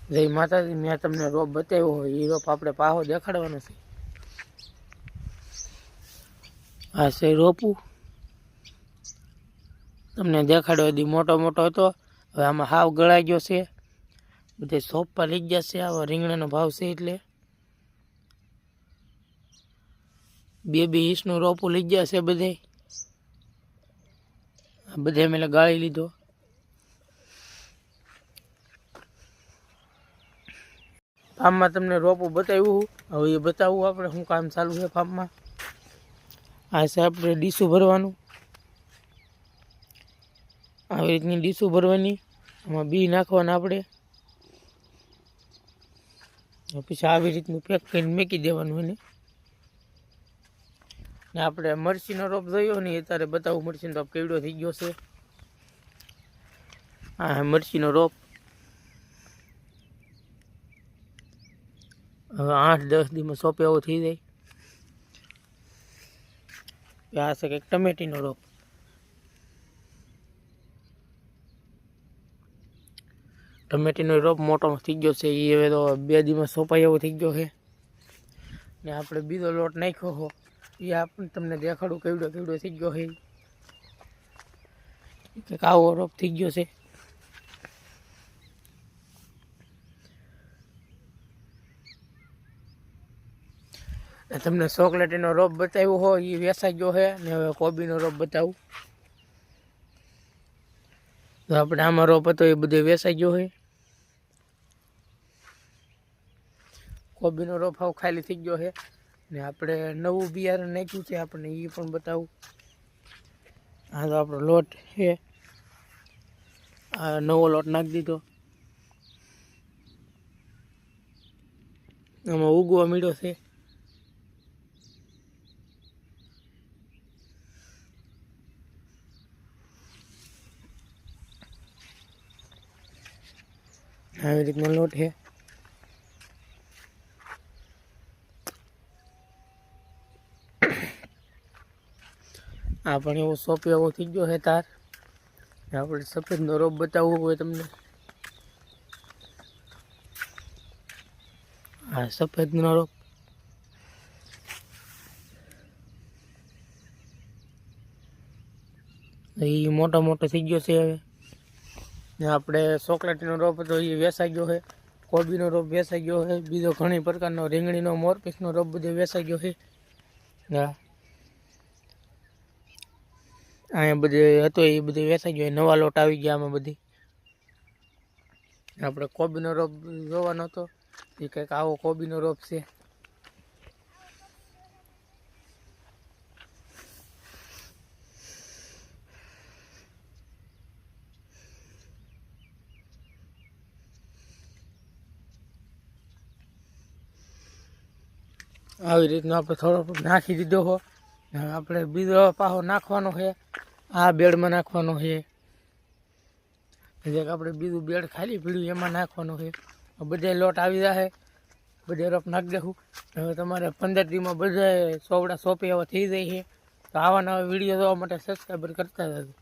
જય માતાજી, મેં તમને રોપ બતાવ્યો હોય એ રોપ આપણે પાહો દેખાડવાનો છે. આ છે રોપું, તમને દેખાડ્યો દી મોટો મોટો હતો, હવે આમાં હાવ ગળાઈ ગયો છે, બધે સોપા લઈ ગયા છે. આવો રીંગણાનો ભાવ છે એટલે 2-2 ઇંચનું રોપું લઈ ગયા છે બધે. બધે મેં ગાળી લીધો. ફાર્મમાં તમને રોપું બતાવ્યું, હવે એ બતાવવું આપણે શું કામ ચાલુ છે ફાર્મમાં. આ છે આપણે ડીશું ભરવાનું, આવી રીતની ડીશું ભરવાની, આમાં બી નાખવાના આપણે, પછી આવી રીતનું પેક કરીને મૂકી દેવાનું એને. ને આપણે મરચીનો રોપ જોયો ને અત્યારે બતાવું મરચીનો રોપ કેવડો થઈ ગયો છે. આ મરચીનો રોપ હવે 8-10 દીમાં સોંપે એવો થઈ જાય. આ છે કંઈક ટમેટીનો રોપ, ટમેટીનો રોપ મોટો થઈ ગયો છે. એ હવે તો 2 દીમાં સોંપાય એવો થઈ ગયો છે. ને આપણે બીજો લોટ નાખ્યો હો એ આપણે તમને દેખાડું કેવડો કેવડો થઈ ગયો છે. કંઈક આવો રોપ થઈ ગયો છે. તમને ચોકલેટીનો રોપ બતાવ્યો હોય એ વેચાઈ ગયો છે. ને હવે કોબીનો રોપ બતાવું. તો આપણે આમાં રોપ હતો એ બધો વેચાઈ ગયો છે. કોબીનો રોપ હાવ ખાલી થઈ ગયો છે. ને આપણે નવું બિયારણ નાખ્યું છે, આપણે એ પણ બતાવું. આ તો આપણો લોટ છે, આ નવો લોટ નાખી દીધો, આમાં ઉગવા મળ્યો છે. આવી રીતનો લોટ છે. આ પણ એવો સોંપે એવો થઈ ગયો છે તાર. આપણે સફેદનો રોપ બતાવવો હોય તમને, આ સફેદનો રોપ એ મોટો મોટો થઈ ગયો છે. હવે ને આપણે ચોકલેટીનો રોપ હતો એ વેચાઈ ગયો છે. કોબીનો રોપ વેચાઈ ગયો છે. બીજો ઘણી પ્રકારનો રીંગણીનો મોરપીસનો રોપ બધો વેચાઈ ગયો છે. હા, અહીંયા બધે હતો એ બધું વેચાઈ ગયો. નવા લોટ આવી ગયા આમાં બધી. આપણે કોબીનો રોપ જોવાનો હતો એ કંઈક આવો કોબીનો રોપ છે. આવી રીતનો આપણે થોડો નાખી દીધો હો. આપણે બીજો પાહો નાખવાનો છે, આ બેડમાં નાખવાનો છે. આપણે બીજું બેડ ખાલી પીડ્યું એમાં નાખવાનું છે. બધે લોટ આવી જાય, બધે રોપ નાખી દેવું. હવે તમારે 15 દીમાં બધા સોવડા સોંપે એવા થઈ જાય છે. તો આવા નવા વિડીયો જોવા માટે સબસ્ક્રાઈબર કરતા જજો.